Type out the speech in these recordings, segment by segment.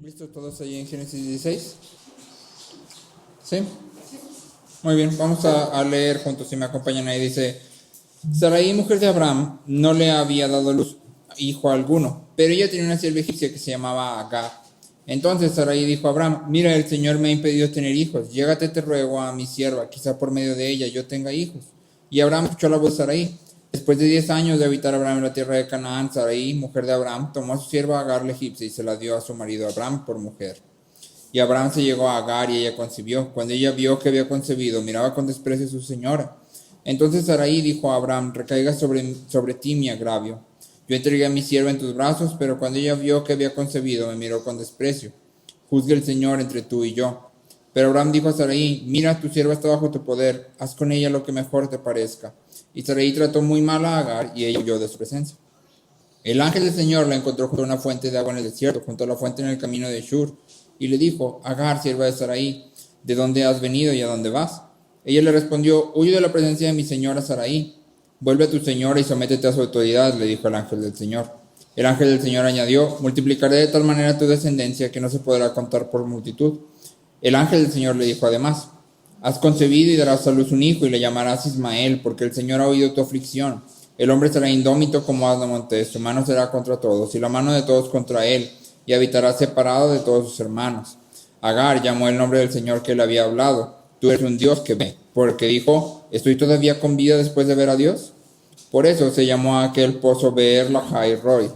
¿Listos todos ahí en Génesis 16? ¿Sí? Muy bien, vamos a leer juntos, si me acompañan ahí. Dice: Sarai, mujer de Abraham, no le había dado luz hijo alguno, pero ella tenía una sierva egipcia que se llamaba Agar. Entonces Sarai dijo a Abraham: Mira, el Señor me ha impedido tener hijos. Llégate, te ruego, a mi sierva, quizá por medio de ella yo tenga hijos. Y Abraham escuchó la voz de Sarai. Después de 10 años de habitar Abraham en la tierra de Canaán, Sarai, mujer de Abraham, tomó a su sierva Agar la egipcia y se la dio a su marido Abraham por mujer. Y Abraham se llegó a Agar y ella concibió. Cuando ella vio que había concebido, miraba con desprecio a su señora. Entonces Sarai dijo a Abraham: Recaiga sobre ti mi agravio. Yo entregué a mi sierva en tus brazos, pero cuando ella vio que había concebido, me miró con desprecio. Juzgue el Señor entre tú y yo. Pero Abraham dijo a Sarai: Mira, tu sierva está bajo tu poder, haz con ella lo que mejor te parezca. Y Sarai trató muy mal a Agar, y ella huyó de su presencia. El ángel del Señor la encontró junto a una fuente de agua en el desierto, junto a la fuente en el camino de Shur, y le dijo: Agar, sierva de Sarai, ¿de dónde has venido y a dónde vas? Ella le respondió: Huyo de la presencia de mi señora Sarai. Vuelve a tu señora y sométete a su autoridad, le dijo el ángel del Señor. El ángel del Señor añadió: Multiplicaré de tal manera tu descendencia que no se podrá contar por multitud. El ángel del Señor le dijo además: Has concebido y darás a luz un hijo y le llamarás Ismael, porque el Señor ha oído tu aflicción. El hombre será indómito como asno montés, su mano será contra todos y la mano de todos contra él, y habitará separado de todos sus hermanos. Agar llamó el nombre del Señor que le había hablado: Tú eres un Dios que ve, porque dijo: ¿Estoy todavía con vida después de ver a Dios? Por eso se llamó a aquel pozo Beer Lahai Roi,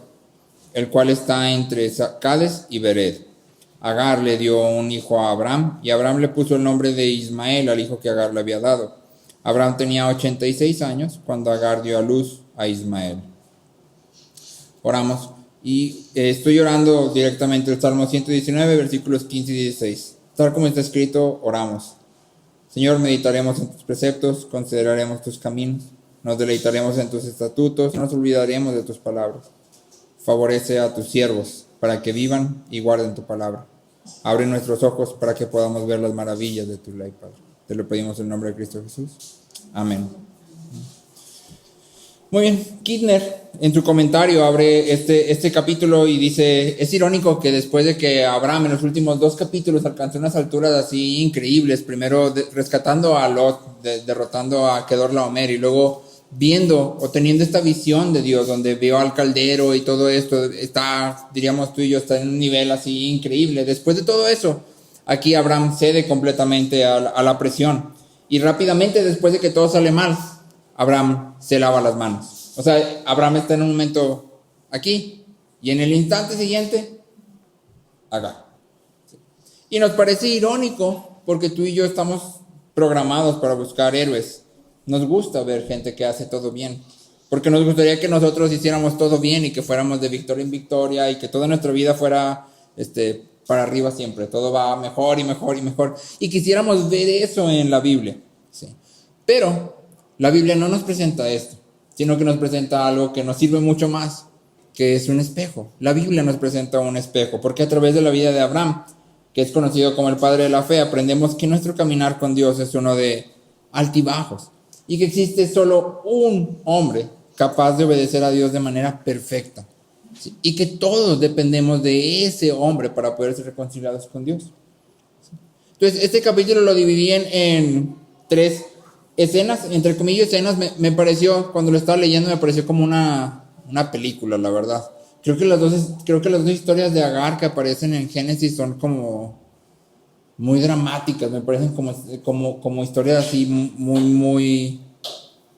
el cual está entre Cades y Bered. Agar le dio un hijo a Abraham, y Abraham le puso el nombre de Ismael al hijo que Agar le había dado. Abraham tenía 86 años cuando Agar dio a luz a Ismael. Oramos. Y estoy orando directamente el Salmo 119, versículos 15 y 16. Tal como está escrito, oramos. Señor, meditaremos en tus preceptos, consideraremos tus caminos, nos deleitaremos en tus estatutos, no nos olvidaremos de tus palabras. Favorece a tus siervos para que vivan y guarden tu palabra. Abre nuestros ojos para que podamos ver las maravillas de tu ley, Padre. Te lo pedimos en el nombre de Cristo Jesús. Amén. Muy bien, Kidner en su comentario abre este capítulo y dice: es irónico que después de que Abraham en los últimos 2 capítulos alcanzó unas alturas así increíbles, primero rescatando a Lot, derrotando a Kedorlaomer, y luego viendo o teniendo esta visión de Dios donde vio al caldero y todo esto, está, diríamos tú y yo, está en un nivel así increíble. Después de todo eso, aquí Abraham cede completamente a la presión, y rápidamente, después de que todo sale mal, Abraham se lava las manos. O sea, Abraham está en un momento aquí, y en el instante siguiente, Agar. Y nos parece irónico porque tú y yo estamos programados para buscar héroes. Nos gusta ver gente que hace todo bien, porque nos gustaría que nosotros hiciéramos todo bien y que fuéramos de victoria en victoria y que toda nuestra vida fuera para arriba siempre. Todo va mejor y mejor y mejor. Y quisiéramos ver eso en la Biblia. Sí. Pero la Biblia no nos presenta esto, sino que nos presenta algo que nos sirve mucho más, que es un espejo. La Biblia nos presenta un espejo, porque a través de la vida de Abraham, que es conocido como el padre de la fe, aprendemos que nuestro caminar con Dios es uno de altibajos, y que existe solo un hombre capaz de obedecer a Dios de manera perfecta, ¿sí? Y que todos dependemos de ese hombre para poder ser reconciliados con Dios, ¿sí? Entonces, este capítulo lo dividí en 3 escenas, entre comillas escenas. Me pareció, cuando lo estaba leyendo, me pareció como una película, la verdad. Creo que las dos historias de Agar que aparecen en Génesis son como muy dramáticas, me parecen como historias así muy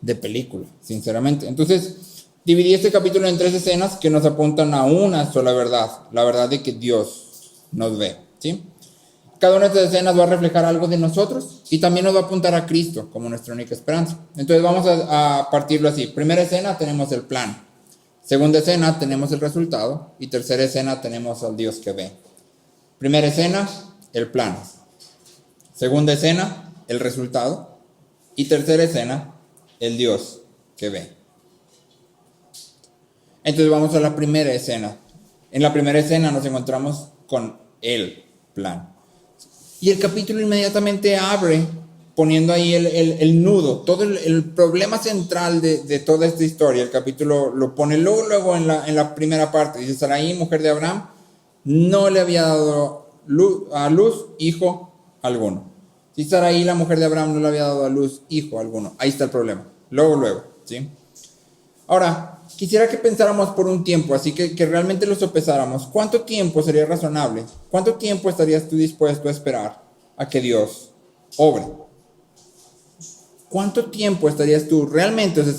de película, sinceramente. Entonces, dividí este capítulo en 3 escenas que nos apuntan a una sola verdad, la verdad de que Dios nos ve, ¿sí? Cada una de estas escenas va a reflejar algo de nosotros y también nos va a apuntar a Cristo como nuestra única esperanza. Entonces vamos a partirlo así. Primera escena, tenemos el plan. Segunda escena, tenemos el resultado. Y tercera escena, tenemos al Dios que ve. Primera escena, el plan. Segunda escena, el resultado. Y tercera escena, el Dios que ve. Entonces vamos a la primera escena. En la primera escena nos encontramos con el plan. Y el capítulo inmediatamente abre poniendo ahí el nudo, todo el problema central de toda esta historia. El capítulo lo pone luego en la primera parte. Dice: Sarai, mujer de Abraham, no le había dado a luz hijo alguno. Si Sarai, la mujer de Abraham, no le había dado a luz hijo alguno. Ahí está el problema. Luego, ¿sí? Ahora, quisiera que pensáramos por un tiempo, así que realmente lo sopesáramos. ¿Cuánto tiempo sería razonable? ¿Cuánto tiempo estarías tú dispuesto a esperar a que Dios obre? ¿Cuánto tiempo estarías tú realmente, o sea,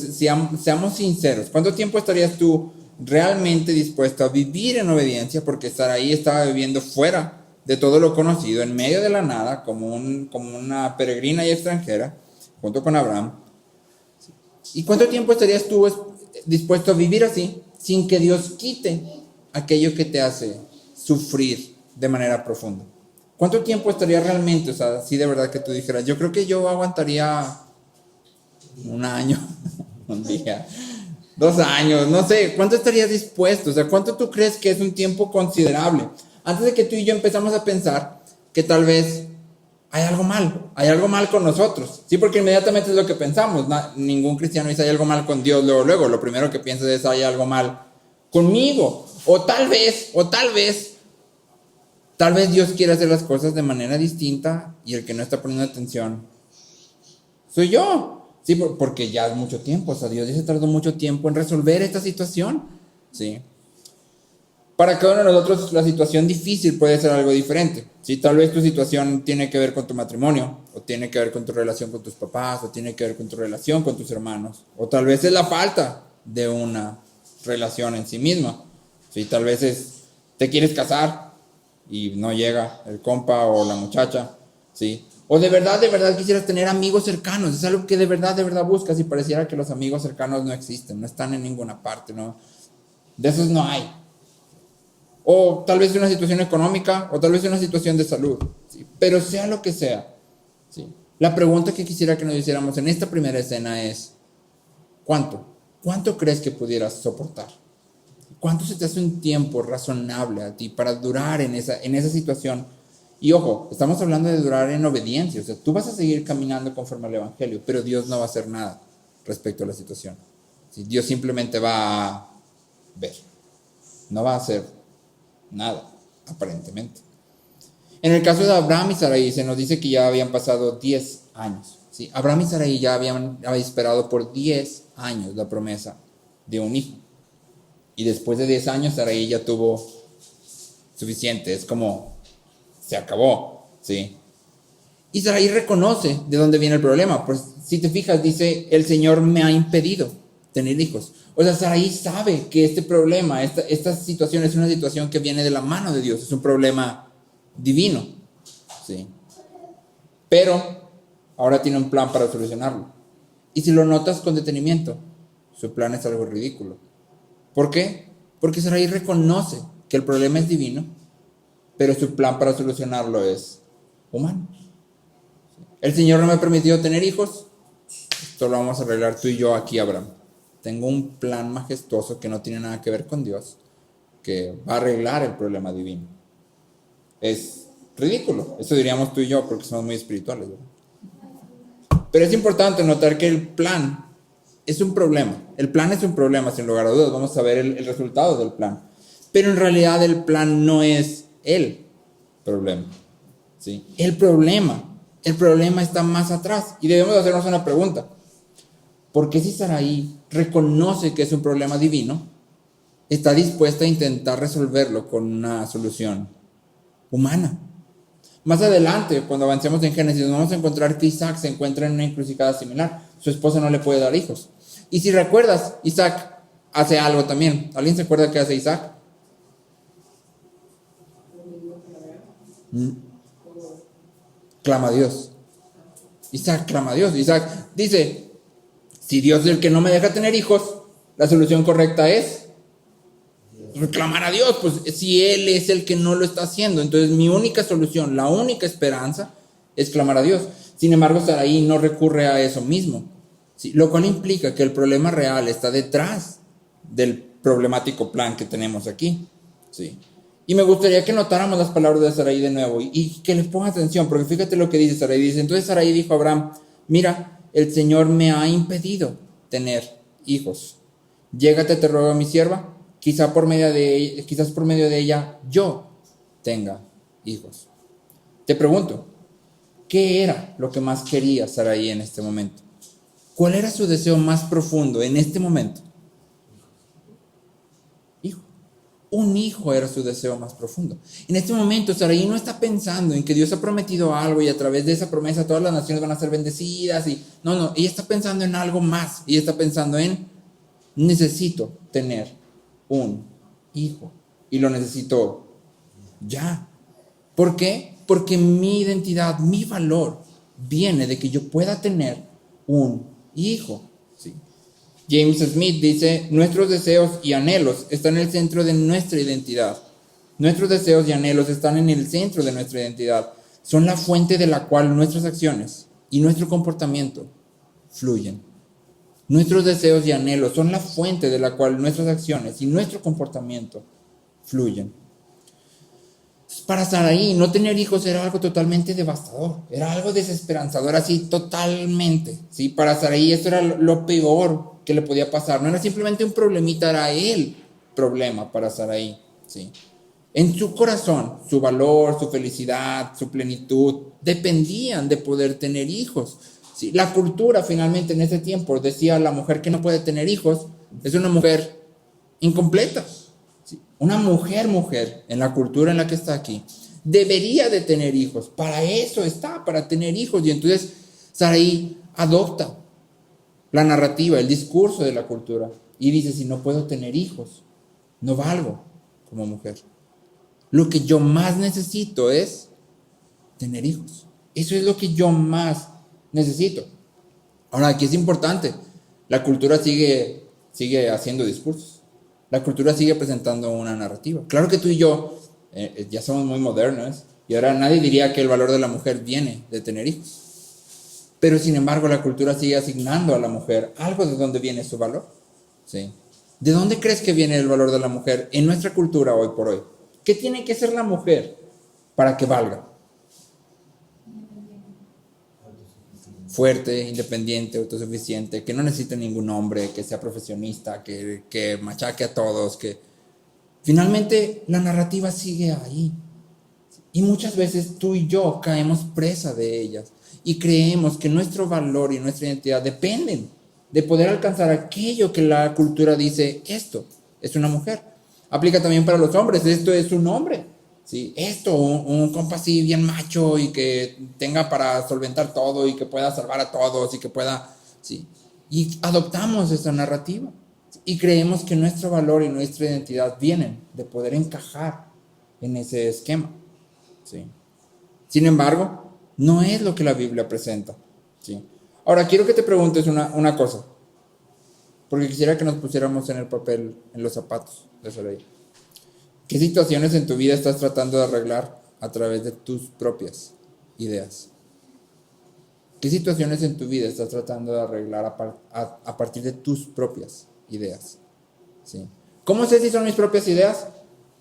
seamos sinceros, cuánto tiempo estarías tú realmente dispuesto a vivir en obediencia? Porque Sarai estaba viviendo fuera de todo lo conocido, en medio de la nada, como una peregrina y extranjera, junto con Abraham. ¿Y cuánto tiempo estarías tú dispuesto a vivir así, sin que Dios quite aquello que te hace sufrir de manera profunda? ¿Cuánto tiempo estaría realmente, o sea, si de verdad que tú dijeras, yo creo que yo aguantaría un año, un día, 2 años, no sé, ¿cuánto estarías dispuesto? O sea, ¿cuánto tú crees que es un tiempo considerable? Antes de que tú y yo empezamos a pensar que tal vez hay algo mal con nosotros, ¿sí? Porque inmediatamente es lo que pensamos, ningún cristiano dice hay algo mal con Dios, luego, lo primero que piensas es hay algo mal conmigo, o tal vez Dios quiere hacer las cosas de manera distinta y el que no está poniendo atención soy yo. Sí, porque ya es mucho tiempo, o sea, Dios ya se tardó mucho tiempo en resolver esta situación, ¿sí? Para cada uno de nosotros la situación difícil puede ser algo diferente, ¿sí? Tal vez tu situación tiene que ver con tu matrimonio, o tiene que ver con tu relación con tus papás, o tiene que ver con tu relación con tus hermanos, o tal vez es la falta de una relación en sí misma, ¿sí? Tal vez te quieres casar y no llega el compa o la muchacha, ¿sí? O de verdad quisieras tener amigos cercanos. Es algo que de verdad buscas y pareciera que los amigos cercanos no existen, no están en ninguna parte, ¿no? De esos no hay. O tal vez una situación económica, o tal vez una situación de salud, ¿sí? Pero sea lo que sea, ¿sí? La pregunta que quisiera que nos hiciéramos en esta primera escena es, ¿cuánto? ¿Cuánto crees que pudieras soportar? ¿Cuánto se te hace un tiempo razonable a ti para durar en esa situación? Y ojo, estamos hablando de durar en obediencia, o sea, tú vas a seguir caminando conforme al Evangelio, pero Dios no va a hacer nada respecto a la situación. ¿Sí? Dios simplemente va a ver, no va a hacer nada, aparentemente. En el caso de Abraham y Sarai, se nos dice que ya habían pasado 10 años. ¿Sí? Abraham y Sarai ya habían esperado por 10 años la promesa de un hijo. Y después de 10 años, Sarai ya tuvo suficiente, es como se acabó, ¿sí? Y Sarai reconoce de dónde viene el problema. Pues si te fijas, dice, el Señor me ha impedido tener hijos. O sea, Sarai sabe que este problema, esta situación es una situación que viene de la mano de Dios, es un problema divino, ¿sí? Pero ahora tiene un plan para solucionarlo. Y si lo notas con detenimiento, su plan es algo ridículo. ¿Por qué? Porque Sarai reconoce que el problema es divino, pero su plan para solucionarlo es humano. El Señor no me permitió tener hijos, esto lo vamos a arreglar tú y yo aquí, Abraham. Tengo un plan majestuoso que no tiene nada que ver con Dios, que va a arreglar el problema divino. Es ridículo, eso diríamos tú y yo porque somos muy espirituales, ¿verdad? Pero es importante notar que el plan es un problema. El plan es un problema, sin lugar a dudas. Vamos a ver el resultado del plan. Pero en realidad el plan no es el problema, ¿sí? El problema está más atrás. Y debemos hacernos una pregunta. ¿Por qué si Sarai reconoce que es un problema divino, está dispuesta a intentar resolverlo con una solución humana? Más adelante, cuando avancemos en Génesis, vamos a encontrar que Isaac se encuentra en una encrucijada similar. Su esposa no le puede dar hijos. Y si recuerdas, Isaac hace algo también. ¿Alguien se acuerda qué hace Isaac? Clama a Dios. Isaac clama a Dios. Isaac dice, si Dios es el que no me deja tener hijos, la solución correcta es reclamar a Dios. Pues si Él es el que no lo está haciendo, entonces mi única solución, la única esperanza es clamar a Dios. Sin embargo, Sarai no recurre a eso mismo, ¿sí? Lo cual implica que el problema real está detrás del problemático plan que tenemos aquí, ¿sí? Y me gustaría que notáramos las palabras de Sarai de nuevo y que les ponga atención, porque fíjate lo que dice Sarai. Dice, entonces Sarai dijo a Abraham, mira, el Señor me ha impedido tener hijos. Llégate, te ruego a mi sierva, quizás por medio de ella yo tenga hijos. Te pregunto, ¿qué era lo que más quería Sarai en este momento? ¿Cuál era su deseo más profundo en este momento? Hijo. Un hijo era su deseo más profundo. En este momento Sarai no está pensando en que Dios ha prometido algo y a través de esa promesa todas las naciones van a ser bendecidas. No, ella está pensando en algo más. Ella está pensando en, necesito tener un hijo. Y lo necesito ya. ¿Por qué? Porque mi identidad, mi valor viene de que yo pueda tener un hijo. ¿Sí? James Smith dice, nuestros deseos y anhelos están en el centro de nuestra identidad. Nuestros deseos y anhelos están en el centro de nuestra identidad. Son la fuente de la cual nuestras acciones y nuestro comportamiento fluyen. Nuestros deseos y anhelos son la fuente de la cual nuestras acciones y nuestro comportamiento fluyen. Para Sarai, no tener hijos era algo totalmente devastador, era algo desesperanzador, así totalmente. ¿Sí? Para Sarai esto era lo peor que le podía pasar. No era simplemente un problemita, era el problema para Sarai. ¿Sí? En su corazón, su valor, su felicidad, su plenitud dependían de poder tener hijos. ¿Sí? La cultura finalmente en ese tiempo decía la mujer que no puede tener hijos es una mujer incompleta. ¿Sí? Una mujer en la cultura en la que está aquí debería de tener hijos. Para eso está, para tener hijos. Y entonces Sarai adopta la narrativa, el discurso de la cultura y dice, si no puedo tener hijos, no valgo como mujer. Lo que yo más necesito es tener hijos. Eso es lo que yo más necesito. Ahora, aquí es importante. La cultura sigue haciendo discursos. La cultura sigue presentando una narrativa. Claro que tú y yo ya somos muy modernos y ahora nadie diría que el valor de la mujer viene de tener hijos. Pero sin embargo, la cultura sigue asignando a la mujer algo de dónde viene su valor. ¿Sí? ¿De dónde crees que viene el valor de la mujer en nuestra cultura hoy por hoy? ¿Qué tiene que ser la mujer para que valga? Fuerte, independiente, autosuficiente, que no necesite ningún hombre, que sea profesionista, que machaque a todos, que finalmente la narrativa sigue ahí. Y muchas veces tú y yo caemos presa de ellas y creemos que nuestro valor y nuestra identidad dependen de poder alcanzar aquello que la cultura dice, esto es una mujer. Aplica también para los hombres, esto es un hombre. ¿Sí? Esto, un compa así bien macho y que tenga para solventar todo y que pueda salvar a todos y que pueda, ¿sí? Y adoptamos esa narrativa y creemos que nuestro valor y nuestra identidad vienen de poder encajar en ese esquema, ¿sí? Sin embargo, no es lo que la Biblia presenta, ¿sí? Ahora, quiero que te preguntes una cosa, porque quisiera que nos pusiéramos en el papel, en los zapatos de Sarai. ¿Qué situaciones en tu vida estás tratando de arreglar a través de tus propias ideas? ¿Qué situaciones en tu vida estás tratando de arreglar a partir de tus propias ideas? ¿Sí? ¿Cómo sé si son mis propias ideas?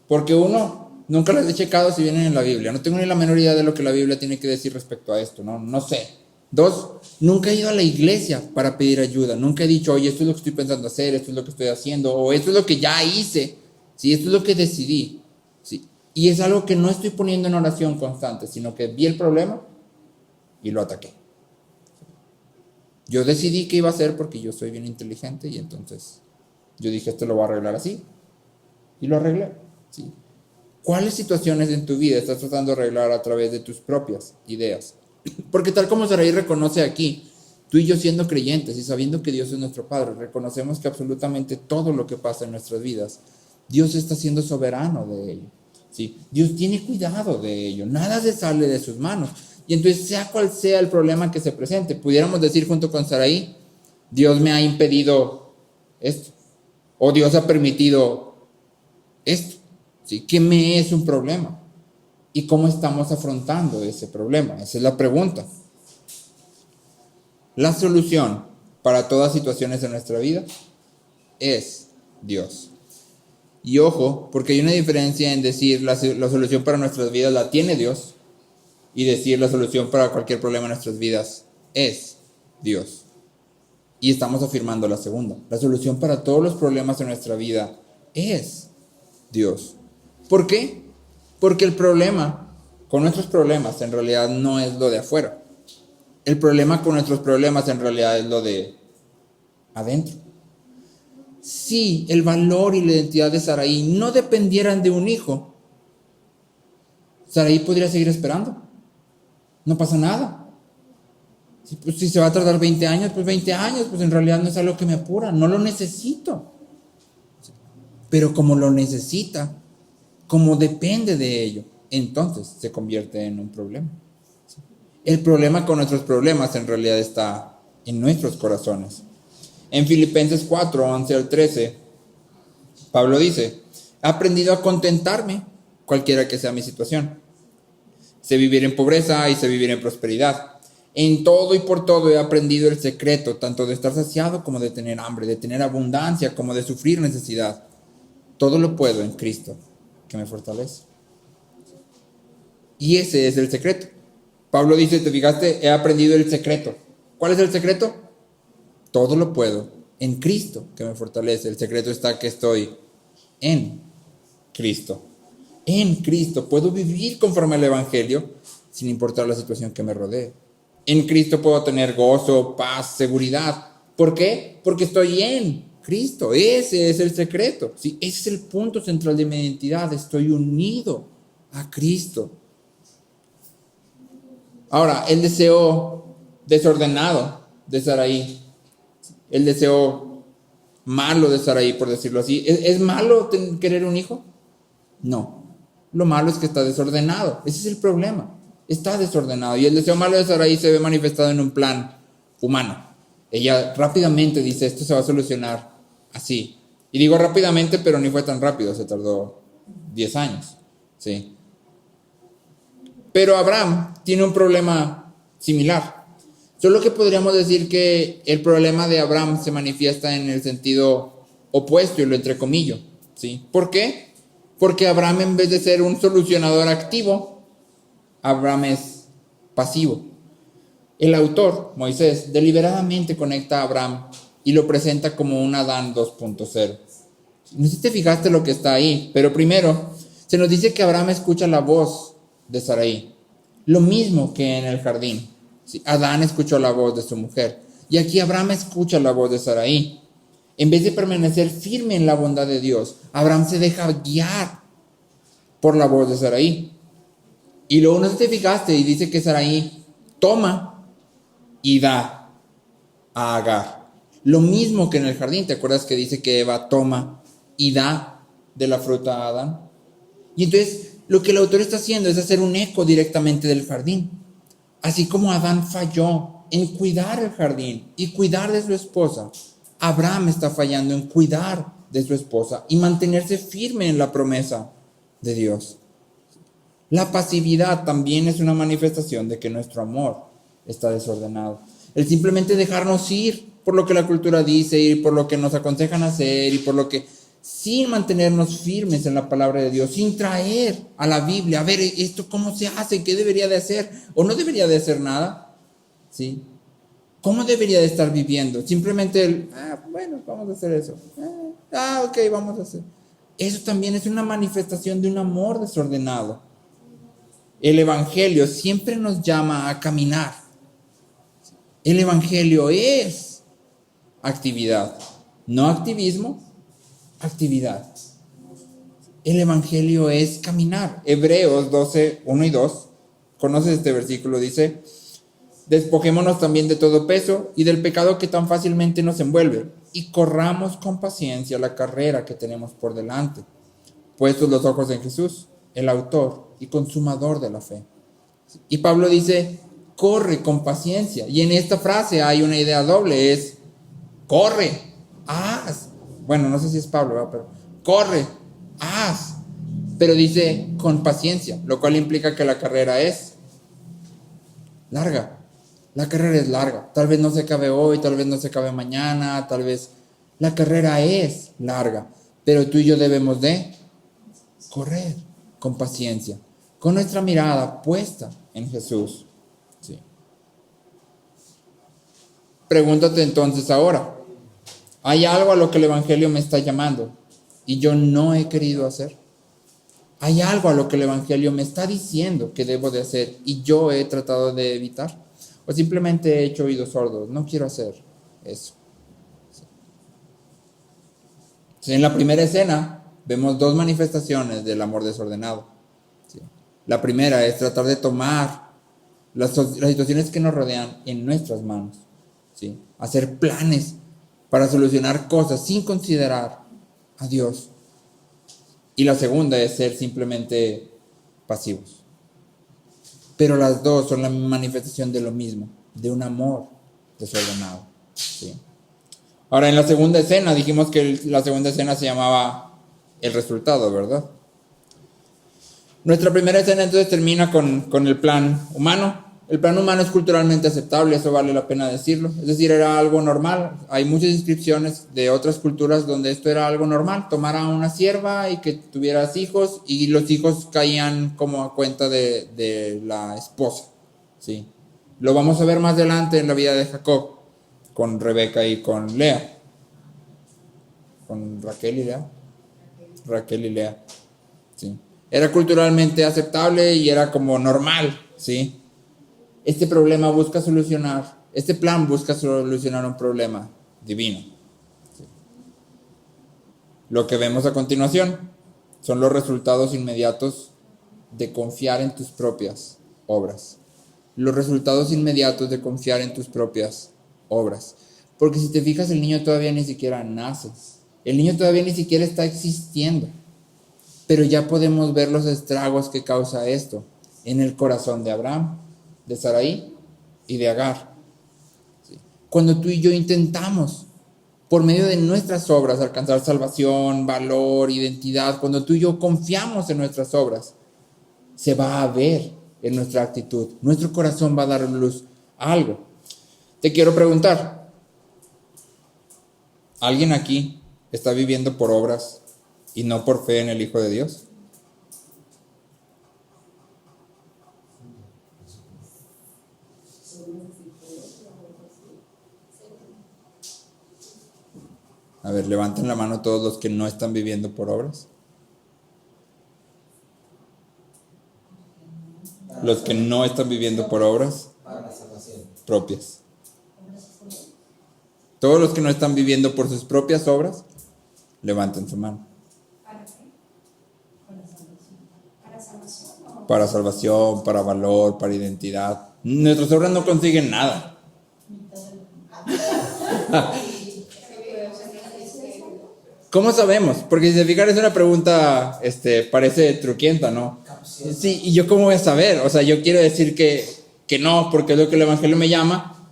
Porque uno, nunca las he checado si vienen en la Biblia. No tengo ni la menor idea de lo que la Biblia tiene que decir respecto a esto. No sé. Dos, nunca he ido a la iglesia para pedir ayuda. Nunca he dicho, oye, esto es lo que estoy pensando hacer, esto es lo que estoy haciendo, o esto es lo que ya hice. Sí, esto es lo que decidí. Sí. Y es algo que no estoy poniendo en oración constante, sino que vi el problema y lo ataqué. Yo decidí qué iba a hacer porque yo soy bien inteligente y entonces yo dije, esto lo voy a arreglar así. Y lo arreglé. ¿Sí? ¿Cuáles situaciones en tu vida estás tratando de arreglar a través de tus propias ideas? Porque tal como Sarai reconoce aquí, tú y yo siendo creyentes y sabiendo que Dios es nuestro Padre, reconocemos que absolutamente todo lo que pasa en nuestras vidas, Dios está siendo soberano de ello. ¿Sí? Dios tiene cuidado de ello. Nada se sale de sus manos. Y entonces, sea cual sea el problema que se presente, pudiéramos decir junto con Sarai, Dios me ha impedido esto. O Dios ha permitido esto. ¿Sí? ¿Qué me es un problema? ¿Y cómo estamos afrontando ese problema? Esa es la pregunta. La solución para todas situaciones en nuestra vida es Dios. Y ojo, porque hay una diferencia en decir la solución para nuestras vidas la tiene Dios y decir la solución para cualquier problema en nuestras vidas es Dios. Y estamos afirmando la segunda. La solución para todos los problemas en nuestra vida es Dios. ¿Por qué? Porque el problema con nuestros problemas en realidad no es lo de afuera. El problema con nuestros problemas en realidad es lo de adentro. Si el valor y la identidad de Saraí no dependieran de un hijo, Saraí podría seguir esperando. No pasa nada. Si se va a tardar 20 años, pues 20 años, pues en realidad no es algo que me apura, no lo necesito. Pero como lo necesita, como depende de ello, entonces se convierte en un problema. El problema con nuestros problemas en realidad está en nuestros corazones. En Filipenses 4, 11 al 13, Pablo dice: he aprendido a contentarme cualquiera que sea mi situación. Sé vivir en pobreza y sé vivir en prosperidad. En todo y por todo he aprendido el secreto, tanto de estar saciado como de tener hambre, de tener abundancia como de sufrir necesidad. Todo lo puedo en Cristo, que me fortalece. Y ese es el secreto. Pablo dice, ¿te fijaste? He aprendido el secreto. ¿Cuál es el secreto? Todo lo puedo en Cristo, que me fortalece. El secreto está que estoy en Cristo. En Cristo puedo vivir conforme al Evangelio sin importar la situación que me rodee. En Cristo puedo tener gozo, paz, seguridad. ¿Por qué? Porque estoy en Cristo. Ese es el secreto. ¿Sí? Ese es el punto central de mi identidad. Estoy unido a Cristo. Ahora, el deseo desordenado de Saraí, el deseo malo de Saraí, por decirlo así, ¿es malo querer un hijo? No. Lo malo es que está desordenado. Ese es el problema. Está desordenado. Y el deseo malo de Saraí se ve manifestado en un plan humano. Ella rápidamente dice, esto se va a solucionar así. Y digo rápidamente, pero ni fue tan rápido. Se tardó 10 años. ¿Sí? Pero Abraham tiene un problema similar. Solo que podríamos decir que el problema de Abraham se manifiesta en el sentido opuesto y lo entrecomillo. ¿Sí? ¿Por qué? Porque Abraham, en vez de ser un solucionador activo, Abraham es pasivo. El autor, Moisés, deliberadamente conecta a Abraham y lo presenta como un Adán 2.0. No sé si te fijaste lo que está ahí, pero primero se nos dice que Abraham escucha la voz de Saraí, lo mismo que en el jardín. ¿Sí? Adán escuchó la voz de su mujer y aquí Abraham escucha la voz de Saraí. En vez de permanecer firme en la bondad de Dios, Abraham se deja guiar por la voz de Saraí. Y luego no te fijaste y dice que Saraí toma y da a Agar. Lo mismo que en el jardín. ¿Te acuerdas que dice que Eva toma y da de la fruta a Adán? Y entonces lo que el autor está haciendo es hacer un eco directamente del jardín. Así como Adán falló en cuidar el jardín y cuidar de su esposa, Abraham está fallando en cuidar de su esposa y mantenerse firme en la promesa de Dios. La pasividad también es una manifestación de que nuestro amor está desordenado. El simplemente dejarnos ir por lo que la cultura dice, ir por lo que nos aconsejan hacer y por lo que, sin mantenernos firmes en la palabra de Dios, sin traer a la Biblia, a ver esto cómo se hace, qué debería de hacer o no debería de hacer nada, ¿sí? ¿Cómo debería de estar viviendo? Simplemente bueno, vamos a hacer eso. Ok, vamos a hacer. Eso también es una manifestación de un amor desordenado. El Evangelio siempre nos llama a caminar. El Evangelio es actividad, no activismo, actividad. El Evangelio es caminar. Hebreos 12, 1 y 2. ¿Conoces este versículo? Dice: despojémonos también de todo peso y del pecado que tan fácilmente nos envuelve, y corramos con paciencia la carrera que tenemos por delante, puestos los ojos en Jesús, el autor y consumador de la fe. Y Pablo dice, corre con paciencia. Y en esta frase hay una idea doble, es corre, haz. Bueno, no sé si es Pablo, ¿verdad? Pero corre, haz. Pero dice con paciencia, lo cual implica que la carrera es larga. La carrera es larga. Tal vez no se acabe hoy, tal vez no se acabe mañana, tal vez... La carrera es larga, pero tú y yo debemos de correr con paciencia, con nuestra mirada puesta en Jesús. Sí. Pregúntate entonces ahora, ¿hay algo a lo que el Evangelio me está llamando y yo no he querido hacer? Hay algo a lo que el Evangelio me está diciendo que debo de hacer y yo he tratado de evitar. O simplemente he hecho oídos sordos. No quiero hacer eso. Sí. En la primera escena vemos dos manifestaciones del amor desordenado. Sí. La primera es tratar de tomar las situaciones que nos rodean en nuestras manos. ¿Sí? Hacer planes para solucionar cosas sin considerar a Dios. Y la segunda es ser simplemente pasivos. Pero las dos son la manifestación de lo mismo, de un amor desordenado. ¿Sí? Ahora, en la segunda escena, dijimos que la segunda escena se llamaba el resultado, ¿verdad? Nuestra primera escena entonces termina con el plan humano. El plan humano es culturalmente aceptable, eso vale la pena decirlo. Es decir, era algo normal. Hay muchas inscripciones de otras culturas donde esto era algo normal. Tomar a una sierva y que tuvieras hijos, y los hijos caían como a cuenta de la esposa. ¿Sí? Lo vamos a ver más adelante en la vida de Jacob, con Rebeca y con Lea. Con Raquel y Lea. Raquel y Lea. ¿Sí? Era culturalmente aceptable y era como normal, ¿sí? Este plan busca solucionar un problema divino. ¿Sí? Lo que vemos a continuación son los resultados inmediatos de confiar en tus propias obras. Los resultados inmediatos de confiar en tus propias obras. Porque si te fijas, el niño todavía ni siquiera nace. El niño todavía ni siquiera está existiendo. Pero ya podemos ver los estragos que causa esto en el corazón de Abraham, de Sarai y de Agar. ¿Sí? Cuando tú y yo intentamos, por medio de nuestras obras, alcanzar salvación, valor, identidad, cuando tú y yo confiamos en nuestras obras, se va a ver en nuestra actitud. Nuestro corazón va a dar luz a algo. Te quiero preguntar, ¿alguien aquí está viviendo por obras y no por fe en el Hijo de Dios? A ver, levanten la mano todos los que no están viviendo por obras. Los que no están viviendo por obras propias. Todos los que no están viviendo por sus propias obras, levanten su mano. Para salvación, para valor, para identidad. Nuestras obras no consiguen nada. ¿Cómo sabemos? Porque si se fijan es una pregunta, parece truquienta, ¿no? Sí, ¿y yo cómo voy a saber? O sea, yo quiero decir que no, porque es lo que el Evangelio me llama,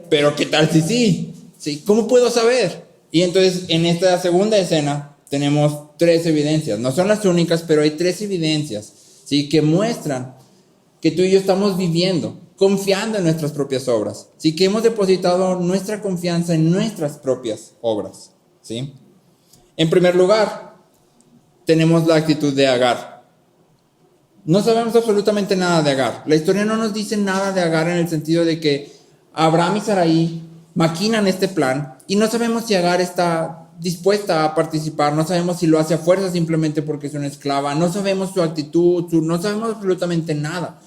pero ¿qué tal si sí? ¿Sí? ¿Cómo puedo saber? Y entonces, en esta segunda escena, tenemos 3 evidencias. No son las únicas, pero hay 3 evidencias, ¿sí? Que muestran que tú y yo estamos viviendo, confiando en nuestras propias obras, ¿sí? Que hemos depositado nuestra confianza en nuestras propias obras, ¿sí? En primer lugar, tenemos la actitud de Agar. No sabemos absolutamente nada de Agar. La historia no nos dice nada de Agar en el sentido de que Abraham y Sarai maquinan este plan y no sabemos si Agar está dispuesta a participar, no sabemos si lo hace a fuerza simplemente porque es una esclava, no sabemos su actitud, no sabemos absolutamente nada.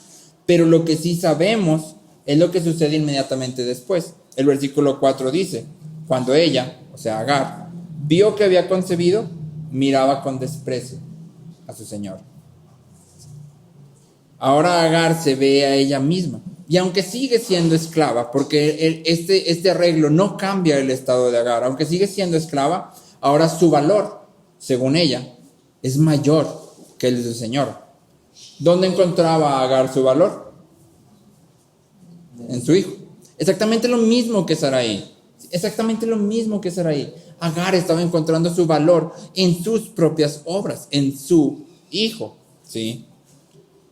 Pero lo que sí sabemos es lo que sucede inmediatamente después. El versículo 4 dice, cuando ella, o sea Agar, vio que había concebido, miraba con desprecio a su señor. Ahora Agar se ve a ella misma. Y aunque sigue siendo esclava, porque este arreglo no cambia el estado de Agar, aunque sigue siendo esclava, ahora su valor, según ella, es mayor que el de su señor. ¿Dónde encontraba Agar su valor? En su hijo. Exactamente lo mismo que Sarai. Exactamente lo mismo que Sarai. Agar estaba encontrando su valor en sus propias obras, en su hijo, ¿sí?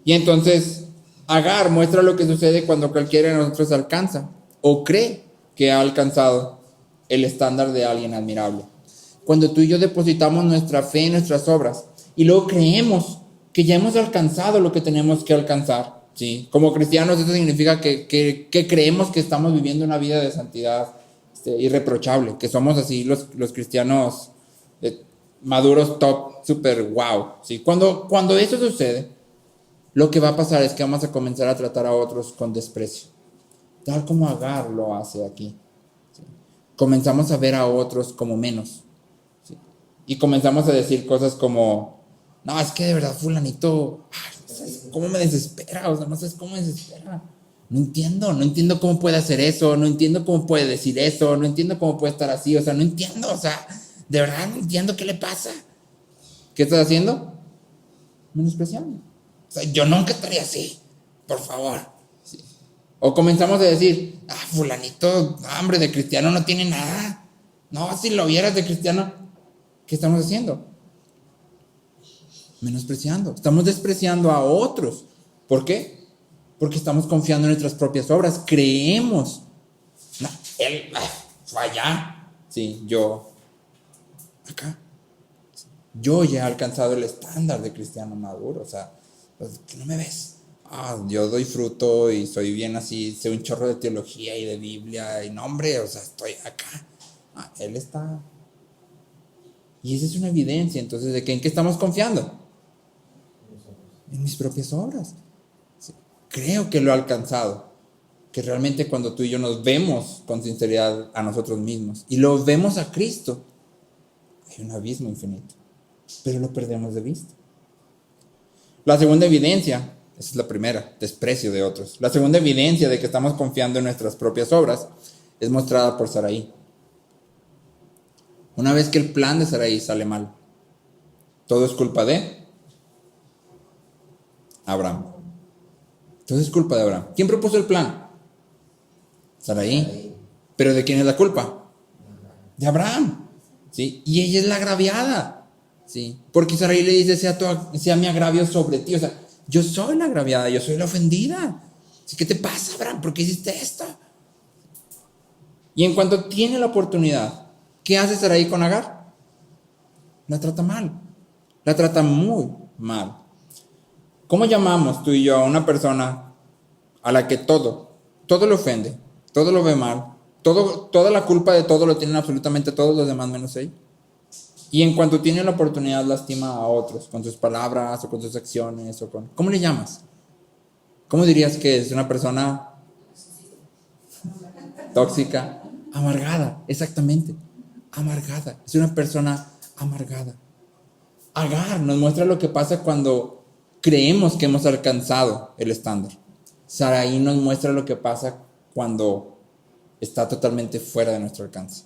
Y entonces Agar muestra lo que sucede cuando cualquiera de nosotros alcanza o cree que ha alcanzado el estándar de alguien admirable. Cuando tú y yo depositamos nuestra fe en nuestras obras y luego creemos que ya hemos alcanzado lo que tenemos que alcanzar, ¿sí? Como cristianos eso significa que creemos que estamos viviendo una vida de santidad irreprochable, que somos así los cristianos maduros top, super wow. ¿Sí? Cuando eso sucede, lo que va a pasar es que vamos a comenzar a tratar a otros con desprecio, tal como Agar lo hace aquí. ¿Sí? Comenzamos a ver a otros como menos. ¿Sí? Y comenzamos a decir cosas como, no, es que de verdad fulanito, ¿cómo me desespera? O sea, no sabes cómo me desespera. No entiendo cómo puede hacer eso, no entiendo cómo puede decir eso, no entiendo cómo puede estar así, o sea, no entiendo, o sea, de verdad no entiendo qué le pasa. ¿Qué estás haciendo? Menospreciando. O sea, yo nunca estaría así, por favor. Sí. O comenzamos a decir, fulanito, hombre, de cristiano no tiene nada. No, si lo vieras de cristiano, ¿qué estamos haciendo? Menospreciando. Estamos despreciando a otros. ¿Por qué? Porque estamos confiando en nuestras propias obras. Creemos. No, él fue allá. Sí, yo acá. Yo ya he alcanzado el estándar de cristiano maduro. O sea, pues, ¿qué no me ves? Yo doy fruto y soy bien así, sé un chorro de teología y de Biblia. Y no, hombre, o sea, estoy acá. Él está. Y esa es una evidencia. Entonces, ¿en qué estamos confiando? En mis propias obras. Sí. Creo que lo he alcanzado. Que realmente cuando tú y yo nos vemos con sinceridad a nosotros mismos y lo vemos a Cristo, hay un abismo infinito. Pero lo perdemos de vista. La segunda evidencia, esa es la primera, desprecio de otros. La segunda evidencia de que estamos confiando en nuestras propias obras es mostrada por Sarai. Una vez que el plan de Sarai sale mal, todo es culpa de Abraham. Todo es culpa de Abraham. ¿Quién propuso el plan? Sarai. ¿Pero de quién es la culpa? De Abraham. ¿Sí? Y ella es la agraviada. ¿Sí? Porque Sarai le dice, sea mi agravio sobre ti. O sea, yo soy la agraviada, yo soy la ofendida. ¿Sí? ¿Qué te pasa, Abraham? ¿Por qué hiciste esto? Y en cuanto tiene la oportunidad, ¿qué hace Sarai con Agar? La trata mal. La trata muy mal. ¿Cómo llamamos tú y yo a una persona a la que todo le ofende, todo lo ve mal, toda la culpa de todo lo tienen absolutamente todos los demás menos ella? Y en cuanto tiene la oportunidad lastima a otros con sus palabras o con sus acciones o con... ¿Cómo le llamas? ¿Cómo dirías que es una persona tóxica? Amargada, exactamente. Amargada. Es una persona amargada. Agar nos muestra lo que pasa cuando creemos que hemos alcanzado el estándar. Sarai nos muestra lo que pasa cuando está totalmente fuera de nuestro alcance.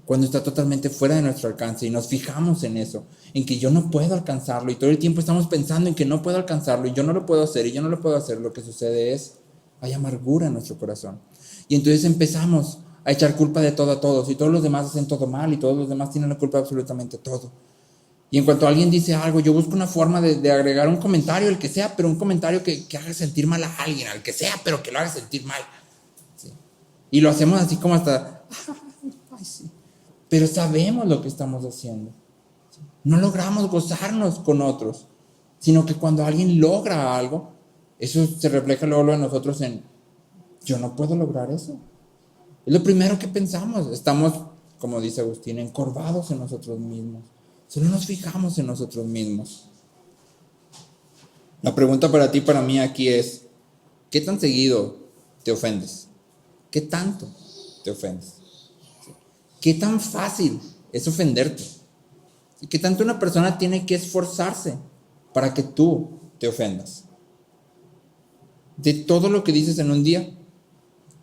Cuando está totalmente fuera de nuestro alcance y nos fijamos en eso, en que yo no puedo alcanzarlo y todo el tiempo estamos pensando en que no puedo alcanzarlo y yo no lo puedo hacer y yo no lo puedo hacer, lo que sucede es, hay amargura en nuestro corazón. Y entonces empezamos a echar culpa de todo a todos y todos los demás hacen todo mal y todos los demás tienen la culpa de absolutamente todo. Y en cuanto alguien dice algo, yo busco una forma de agregar un comentario, el que sea, pero un comentario que haga sentir mal a alguien, al que sea, pero que lo haga sentir mal. ¿Sí? Y lo hacemos así como hasta, ay, sí. Pero sabemos lo que estamos haciendo. ¿Sí? No logramos gozarnos con otros, sino que cuando alguien logra algo, eso se refleja luego en nosotros en, yo no puedo lograr eso. Es lo primero que pensamos. Estamos, como dice Agustín, encorvados en nosotros mismos. Solo nos fijamos en nosotros mismos. La pregunta para ti y para mí aquí es, ¿qué tan seguido te ofendes? ¿Qué tanto te ofendes? ¿Qué tan fácil es ofenderte? ¿Qué tanto una persona tiene que esforzarse para que tú te ofendas? De todo lo que dices en un día,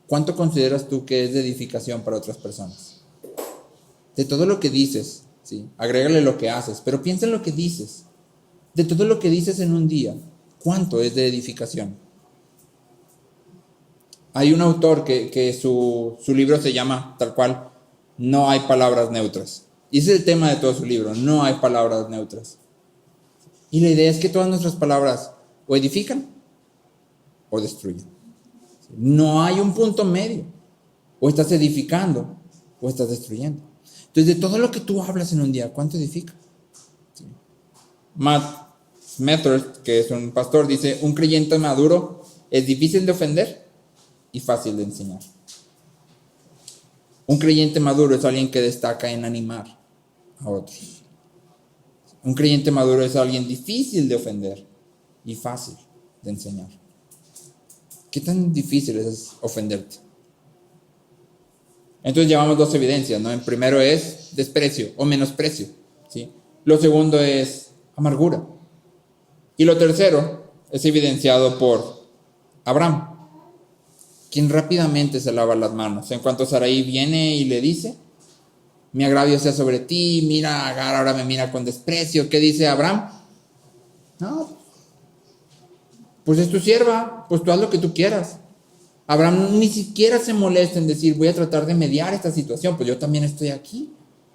¿cuánto consideras tú que es de edificación para otras personas? De todo lo que dices, ¿sí? Agrégale lo que haces, pero piensa en lo que dices. De todo lo que dices en un día, ¿cuánto es de edificación? Hay un autor que su libro se llama tal cual, No hay palabras neutras. Y ese es el tema de todo su libro, no hay palabras neutras. Y la idea es que todas nuestras palabras o edifican o destruyen. No hay un punto medio. O estás edificando o estás destruyendo. Entonces, de todo lo que tú hablas en un día, ¿cuánto edifica? Sí. Matt Smethurst, que es un pastor, dice, un creyente maduro es difícil de ofender y fácil de enseñar. Un creyente maduro es alguien que destaca en animar a otros. Un creyente maduro es alguien difícil de ofender y fácil de enseñar. ¿Qué tan difícil es ofenderte? Entonces llevamos dos evidencias, ¿no? El primero es desprecio o menosprecio, ¿sí? Lo segundo es amargura. Y lo tercero es evidenciado por Abraham, quien rápidamente se lava las manos. En cuanto Sarai viene y le dice, mi agravio sea sobre ti, mira, Agar ahora me mira con desprecio. ¿Qué dice Abraham? No, pues es tu sierva, pues tú haz lo que tú quieras. Abraham ni siquiera se molesta en decir, voy a tratar de mediar esta situación, pues yo también estoy aquí.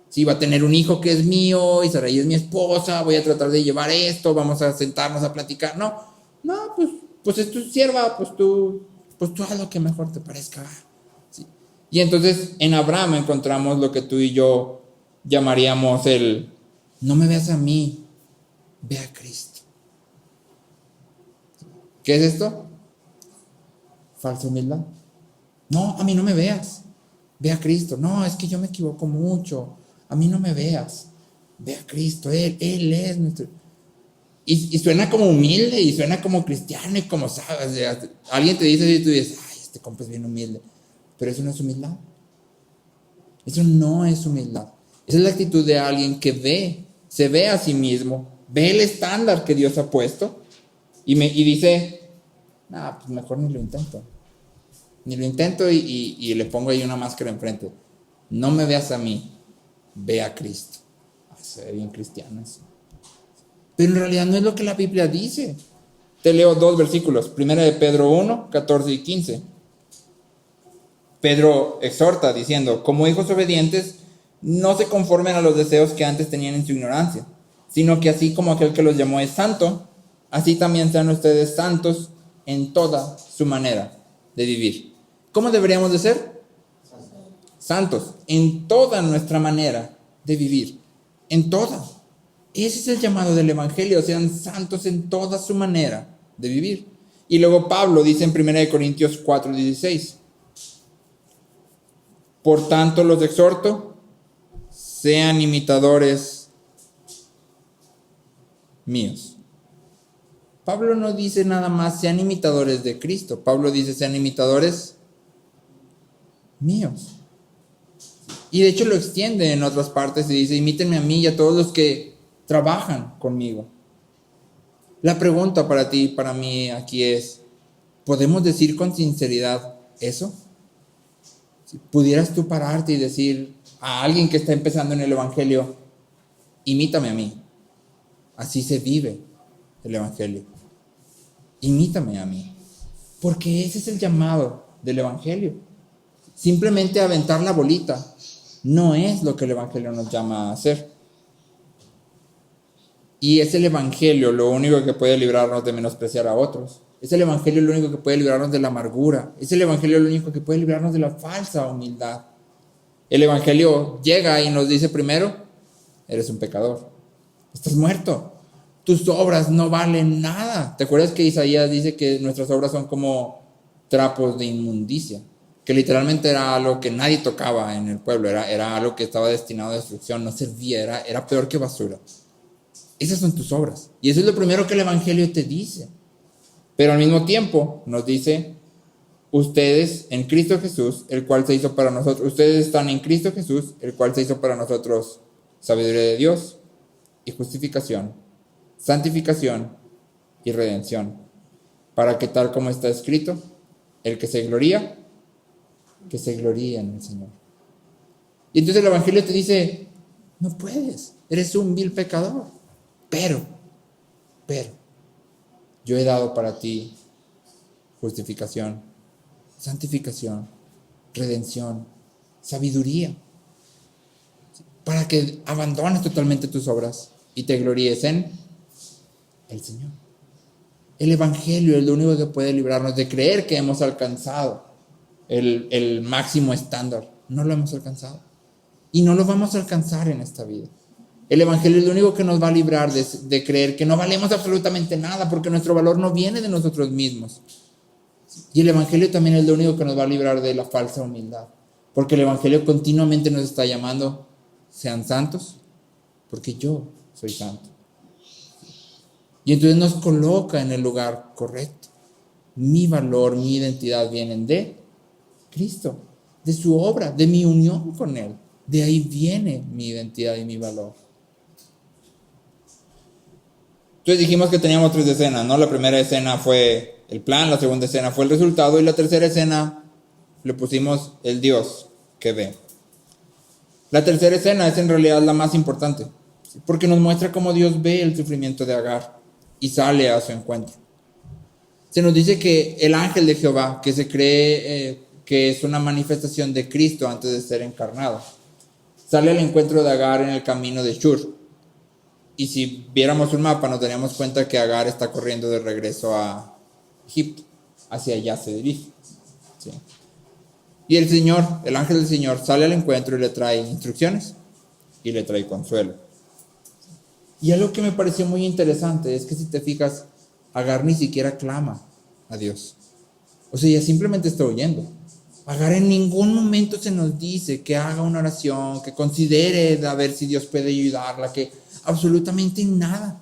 Sí, va a tener un hijo que es mío y Sarai es mi esposa, voy a tratar de llevar esto, vamos a sentarnos a platicar. No, pues es tu sierva, pues tú haz lo que mejor te parezca. Sí. Y entonces en Abraham encontramos lo que tú y yo llamaríamos el, no me veas a mí, ve a Cristo. ¿Qué es esto? Falsa humildad. No, a mí no me veas, ve a Cristo. No, es que yo me equivoco mucho, a mí no me veas, ve a Cristo, Él es nuestro. Y suena como humilde y suena como cristiano y como sabes, o sea, alguien te dice y tú dices, ay, este compa es bien humilde, pero eso no es humildad. Eso no es humildad. Esa es la actitud de alguien que se ve a sí mismo, ve el estándar que Dios ha puesto y dice, pues mejor ni lo intento. Ni lo intento y le pongo ahí una máscara enfrente. No me veas a mí, ve a Cristo. Se ve bien cristiano eso. Pero en realidad no es lo que la Biblia dice. Te leo dos versículos. Primera de Pedro 1, 14 y 15. Pedro exhorta diciendo, como hijos obedientes, no se conformen a los deseos que antes tenían en su ignorancia, sino que así como aquel que los llamó es santo, así también sean ustedes santos en toda su manera de vivir. ¿Cómo deberíamos de ser? Santos en toda nuestra manera de vivir. En toda. Ese es el llamado del Evangelio, sean santos en toda su manera de vivir. Y luego Pablo dice en 1 Corintios 4:16, por tanto los exhorto, sean imitadores míos. Pablo no dice nada más sean imitadores de Cristo, Pablo dice sean imitadores míos. Y de hecho lo extiende en otras partes y dice, imítenme a mí y a todos los que trabajan conmigo. La pregunta para ti y para mí aquí es, ¿podemos decir con sinceridad eso? Si pudieras tú pararte y decir a alguien que está empezando en el Evangelio, imítame a mí. Así se vive el Evangelio. Imítame a mí. Porque ese es el llamado del Evangelio. Simplemente aventar la bolita no es lo que el Evangelio nos llama a hacer. Y es el Evangelio lo único que puede librarnos de menospreciar a otros. Es el Evangelio lo único que puede librarnos de la amargura. Es el Evangelio lo único que puede librarnos de la falsa humildad. El Evangelio llega y nos dice primero, eres un pecador. Estás muerto. Tus obras no valen nada. ¿Te acuerdas que Isaías dice que nuestras obras son como trapos de inmundicia? Que literalmente era algo que nadie tocaba en el pueblo. Era algo que estaba destinado a destrucción. No servía. Era peor que basura. Esas son tus obras. Y eso es lo primero que el Evangelio te dice. Pero al mismo tiempo nos dice, ustedes en Cristo Jesús, el cual se hizo para nosotros. Ustedes están en Cristo Jesús, el cual se hizo para nosotros sabiduría de Dios y justificación, santificación y redención. Para que tal como está escrito, el que se gloría, que se gloríe en el Señor. Y entonces el Evangelio te dice, no puedes, eres un vil pecador. Pero, yo he dado para ti justificación, santificación, redención, sabiduría, para que abandones totalmente tus obras y te gloríes en el Señor. El Evangelio es lo único que puede librarnos de creer que hemos alcanzado el máximo estándar. No lo hemos alcanzado y no lo vamos a alcanzar en esta vida. El Evangelio es lo único que nos va a librar de creer que no valemos absolutamente nada, porque nuestro valor no viene de nosotros mismos. Y el Evangelio también es lo único que nos va a librar de la falsa humildad, porque el Evangelio continuamente nos está llamando, sean santos porque yo soy santo. Y entonces nos coloca en el lugar correcto. Mi valor, mi identidad vienen de Cristo, de su obra, de mi unión con Él. De ahí viene mi identidad y mi valor. Entonces dijimos que teníamos 3 escenas, ¿no? La primera escena fue el plan, la segunda escena fue el resultado y la tercera escena le pusimos el Dios que ve. La tercera escena es en realidad la más importante, porque nos muestra cómo Dios ve el sufrimiento de Agar y sale a su encuentro. Se nos dice que el ángel de Jehová, que se cree que es una manifestación de Cristo antes de ser encarnado, sale al encuentro de Agar en el camino de Shur. Y si viéramos un mapa nos daríamos cuenta que Agar está corriendo de regreso a Egipto. Hacia allá se dirige. ¿Sí? Y el Señor, el ángel del Señor, sale al encuentro y le trae instrucciones y le trae consuelo. Y algo que me pareció muy interesante es que si te fijas, Agar ni siquiera clama a Dios. O sea, ella simplemente está oyendo. Agar en ningún momento se nos dice que haga una oración, que considere a ver si Dios puede ayudarla, que absolutamente nada.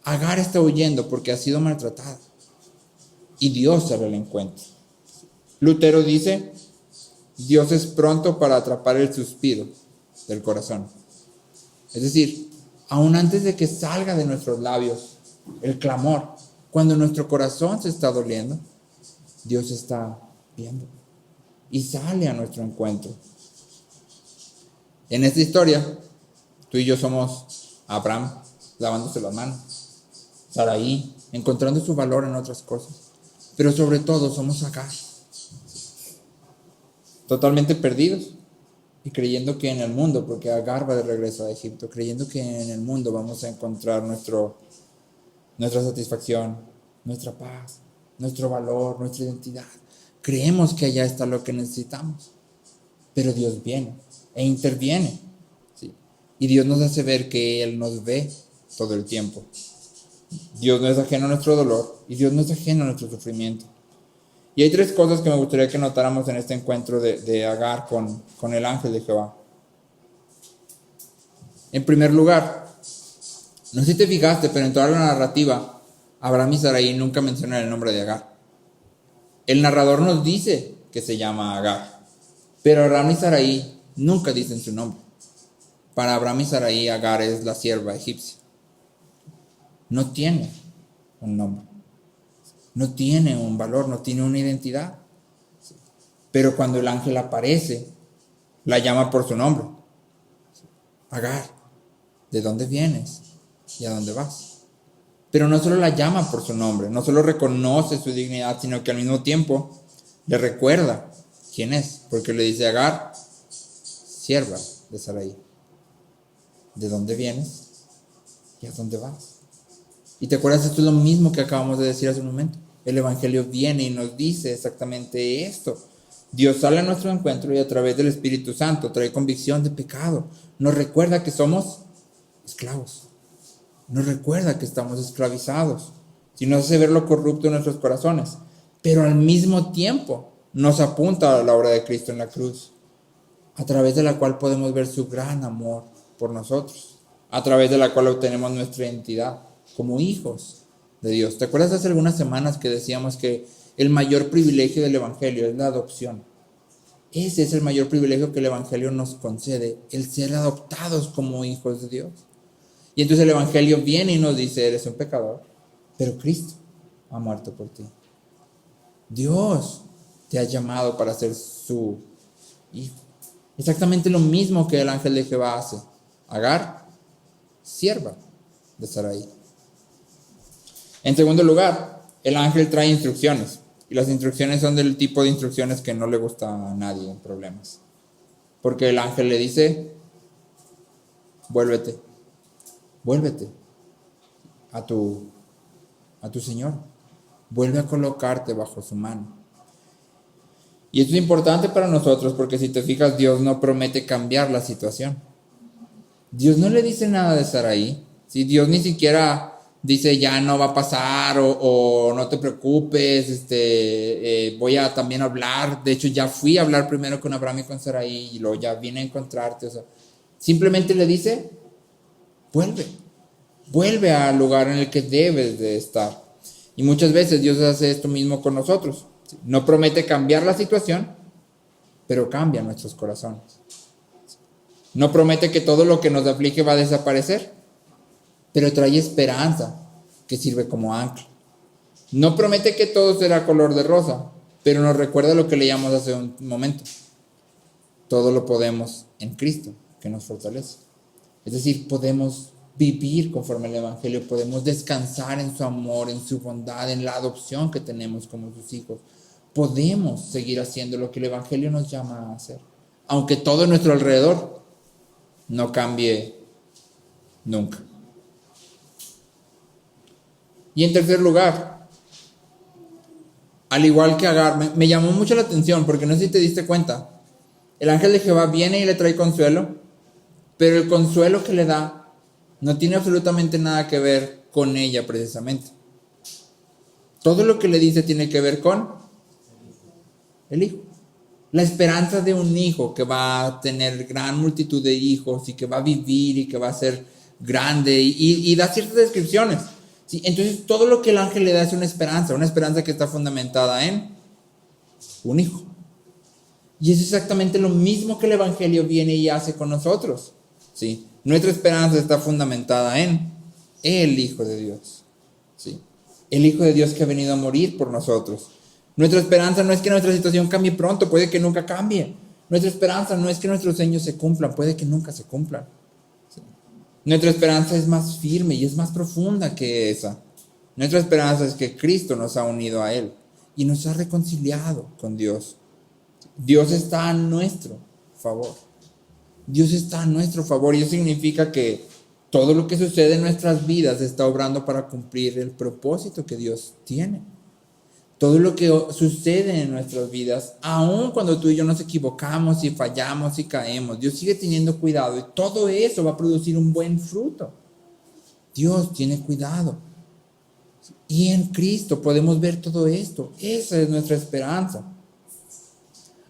Agar está oyendo porque ha sido maltratada. Y Dios sale al encuentro. Lutero dice, Dios es pronto para atrapar el suspiro del corazón. Es decir, aún antes de que salga de nuestros labios el clamor, cuando nuestro corazón se está doliendo, Dios está viendo y sale a nuestro encuentro. En esta historia, tú y yo somos Abraham lavándose las manos, Saraí encontrando su valor en otras cosas, pero sobre todo somos Agar, totalmente perdidos y creyendo que en el mundo, porque Agar va de regreso a Egipto, creyendo que en el mundo vamos a encontrar nuestra satisfacción, nuestra paz, nuestro valor, nuestra identidad. Creemos que allá está lo que necesitamos, pero Dios viene e interviene, ¿sí? Y Dios nos hace ver que Él nos ve todo el tiempo. Dios no es ajeno a nuestro dolor y Dios no es ajeno a nuestro sufrimiento. Y hay 3 cosas que me gustaría que notáramos en este encuentro de Agar con el ángel de Jehová. En primer lugar, no sé si te fijaste, pero en toda la narrativa, Abraham y Sarai nunca mencionan el nombre de Agar. El narrador nos dice que se llama Agar, pero Abraham y Sarai nunca dicen su nombre. Para Abraham y Sarai, Agar es la sierva egipcia. No tiene un nombre, no tiene un valor, no tiene una identidad. Pero cuando el ángel aparece, la llama por su nombre. Agar, ¿de dónde vienes y a dónde vas? Pero no solo la llama por su nombre, no solo reconoce su dignidad, sino que al mismo tiempo le recuerda quién es, porque le dice: Agar, sierva de Sarai, ¿de dónde vienes y a dónde vas? Y te acuerdas, esto es lo mismo que acabamos de decir hace un momento. El Evangelio viene y nos dice exactamente esto. Dios sale a nuestro encuentro y a través del Espíritu Santo trae convicción de pecado. Nos recuerda que somos esclavos. Nos recuerda que estamos esclavizados. Y nos hace ver lo corrupto en nuestros corazones. Pero al mismo tiempo nos apunta a la obra de Cristo en la cruz, a través de la cual podemos ver su gran amor por nosotros, a través de la cual obtenemos nuestra identidad como hijos de Dios. ¿Te acuerdas hace algunas semanas que decíamos que el mayor privilegio del Evangelio es la adopción? Ese es el mayor privilegio que el Evangelio nos concede, el ser adoptados como hijos de Dios. Y entonces el Evangelio viene y nos dice: eres un pecador, pero Cristo ha muerto por ti. Dios te ha llamado para ser su hijo. Exactamente lo mismo que el ángel de Jehová hace. Agar, sierva de Sarai. En segundo lugar, el ángel trae instrucciones. Y las instrucciones son del tipo de instrucciones que no le gusta a nadie en problemas. Porque el ángel le dice: vuélvete a tu Señor. Vuelve a colocarte bajo su mano. Y esto es importante para nosotros porque si te fijas, Dios no promete cambiar la situación. Dios no le dice nada de Sarai. Si Dios ni siquiera dice: ya no va a pasar, o no te preocupes, voy a también hablar. De hecho, ya fui a hablar primero con Abraham y con Sarai y luego ya vine a encontrarte. O sea, simplemente le dice: vuelve al lugar en el que debes de estar. Y muchas veces Dios hace esto mismo con nosotros. No promete cambiar la situación, pero cambia nuestros corazones. No promete que todo lo que nos aflige va a desaparecer, pero trae esperanza que sirve como ancla. No promete que todo será color de rosa, pero nos recuerda lo que leíamos hace un momento. Todo lo podemos en Cristo, que nos fortalece. Es decir, podemos vivir conforme al Evangelio, podemos descansar en su amor, en su bondad, en la adopción que tenemos como sus hijos. Podemos seguir haciendo lo que el Evangelio nos llama a hacer, aunque todo en nuestro alrededor no cambie nunca. Y en tercer lugar, al igual que Agar, me llamó mucho la atención, porque no sé si te diste cuenta, el ángel de Jehová viene y le trae consuelo, pero el consuelo que le da no tiene absolutamente nada que ver con ella precisamente. Todo lo que le dice tiene que ver con el hijo. La esperanza de un hijo que va a tener gran multitud de hijos y que va a vivir y que va a ser grande y da ciertas descripciones. ¿Sí? Entonces todo lo que el ángel le da es una esperanza que está fundamentada en un hijo. Y es exactamente lo mismo que el Evangelio viene y hace con nosotros. ¿Sí? Nuestra esperanza está fundamentada en el Hijo de Dios. ¿Sí? El Hijo de Dios que ha venido a morir por nosotros. Nuestra esperanza no es que nuestra situación cambie pronto, puede que nunca cambie. Nuestra esperanza no es que nuestros sueños se cumplan, puede que nunca se cumplan. ¿Sí? Nuestra esperanza es más firme y es más profunda que esa. Nuestra esperanza es que Cristo nos ha unido a Él y nos ha reconciliado con Dios. Dios está a nuestro favor. Dios está a nuestro favor y eso significa que todo lo que sucede en nuestras vidas está obrando para cumplir el propósito que Dios tiene. Todo lo que sucede en nuestras vidas, aun cuando tú y yo nos equivocamos y fallamos y caemos, Dios sigue teniendo cuidado y todo eso va a producir un buen fruto. Dios tiene cuidado. Y en Cristo podemos ver todo esto. Esa es nuestra esperanza.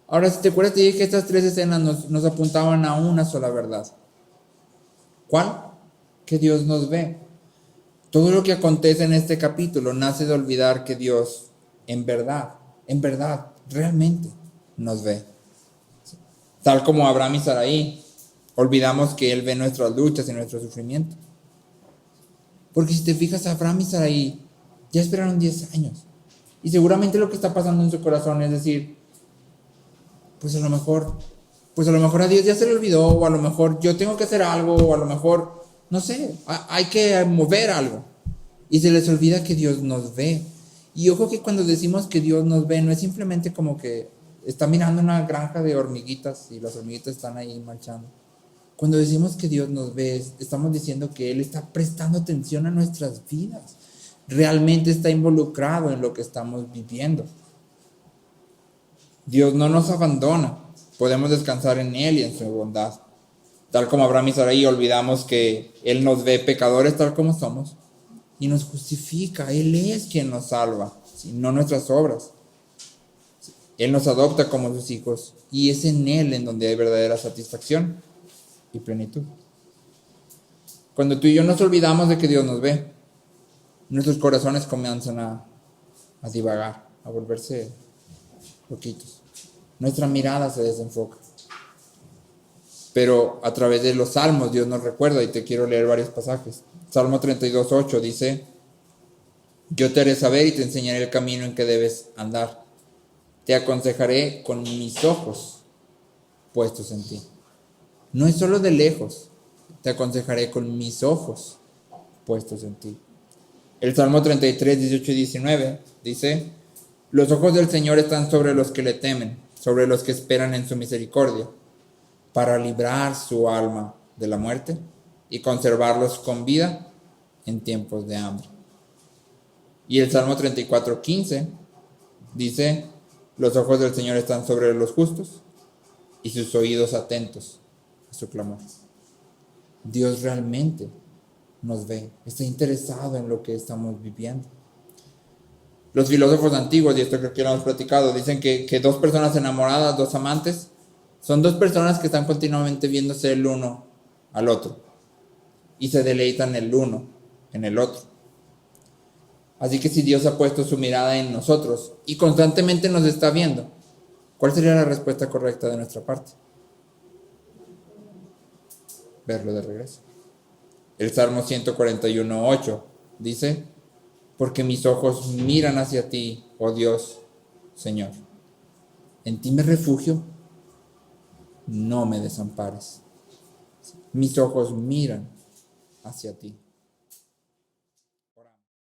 Ahora, si te acuerdas, te dije que estas tres escenas nos apuntaban a una sola verdad. ¿Cuál? Que Dios nos ve. Todo lo que acontece en este capítulo nace de olvidar que Dios en verdad, realmente nos ve. Tal como Abraham y Sarai, olvidamos que Él ve nuestras luchas y nuestro sufrimiento. Porque si te fijas, Abraham y Sarai ya esperaron 10 años. Y seguramente lo que está pasando en su corazón es decir, pues a lo mejor a Dios ya se le olvidó, o a lo mejor yo tengo que hacer algo, o a lo mejor, no sé, hay que mover algo. Y se les olvida que Dios nos ve. Y ojo que cuando decimos que Dios nos ve, no es simplemente como que está mirando una granja de hormiguitas y las hormiguitas están ahí marchando. Cuando decimos que Dios nos ve, estamos diciendo que Él está prestando atención a nuestras vidas. Realmente está involucrado en lo que estamos viviendo. Dios no nos abandona, podemos descansar en Él y en su bondad. Tal como Abraham y Sarai, olvidamos que Él nos ve pecadores tal como somos y nos justifica. Él es quien nos salva, no nuestras obras. Él nos adopta como sus hijos y es en Él en donde hay verdadera satisfacción y plenitud. Cuando tú y yo nos olvidamos de que Dios nos ve, nuestros corazones comienzan a divagar, a volverse loquitos. Nuestra mirada se desenfoca. Pero a través de los salmos Dios nos recuerda, y te quiero leer varios pasajes. Salmo 32:8 dice: yo te haré saber y te enseñaré el camino en que debes andar. Te aconsejaré con mis ojos puestos en ti. No es solo de lejos, te aconsejaré con mis ojos puestos en ti. El Salmo 33:18 y 19 dice: los ojos del Señor están sobre los que le temen, sobre los que esperan en su misericordia, para librar su alma de la muerte y conservarlos con vida en tiempos de hambre. Y el Salmo 34:15 dice: los ojos del Señor están sobre los justos y sus oídos atentos a su clamor. Dios realmente nos ve, está interesado en lo que estamos viviendo. Los filósofos antiguos, y esto creo que lo hemos platicado, dicen que dos personas enamoradas, dos amantes, son dos personas que están continuamente viéndose el uno al otro. y se deleitan el uno en el otro. Así que si Dios ha puesto su mirada en nosotros y constantemente nos está viendo, ¿cuál sería la respuesta correcta de nuestra parte? Verlo de regreso. El Salmo 141:8 dice: porque mis ojos miran hacia ti, oh Dios, Señor. En ti me refugio, no me desampares. Mis ojos miran hacia ti.